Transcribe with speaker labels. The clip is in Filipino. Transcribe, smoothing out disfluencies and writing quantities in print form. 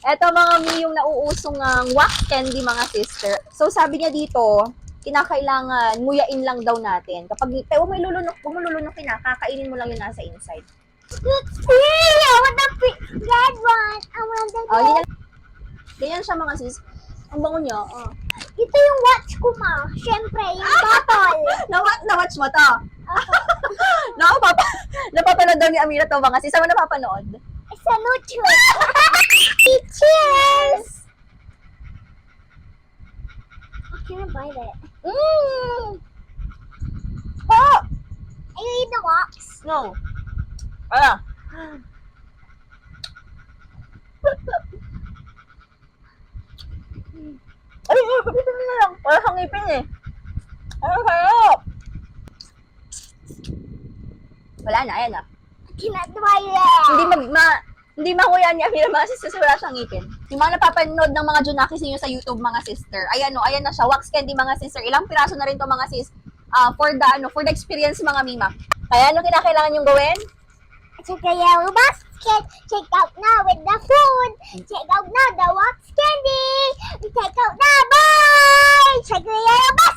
Speaker 1: Eto mga mi yung nauusong wax candy mga sister. So sabi niya dito, kinakailangan nguyain lang daw natin. Kapag pero huwag mo lulunukin na, kakainin mo lang yung nasa inside.
Speaker 2: Let's see! I want the red one. I want the
Speaker 1: Oh,
Speaker 2: red.
Speaker 1: ganyan siya mga sis. Ang bango niya. Oh.
Speaker 2: Ito yung watch ko, ma. Siyempre, yung bottle.
Speaker 1: Na-watch mo to? Napapanood daw ni Amira to mga sis. Saan mo napapanood?
Speaker 2: It's a neutral. Cheers! Can I buy that?
Speaker 1: Oh!
Speaker 2: Are you eat the wax?
Speaker 1: No. Ah. Ay, ito na lang. Wala kang ngipin eh. Ay, sarap. Wala na, ayan na.
Speaker 2: I cannot buy that.
Speaker 1: Hindi makuya niya Amira mga sister, wala siyang ngipin. Yung mga napapanood ng mga Junakis ninyo sa YouTube mga sister, ayan o, ayan na siya, wax candy mga sister. Ilang piraso na rin to mga sis for the experience mga mima. Kaya ano kinakailangan yung gawin?
Speaker 2: Check the yellow basket. Check out now with the food. Check out now the wax candy. Check out now. Bye. Check the yellow basket.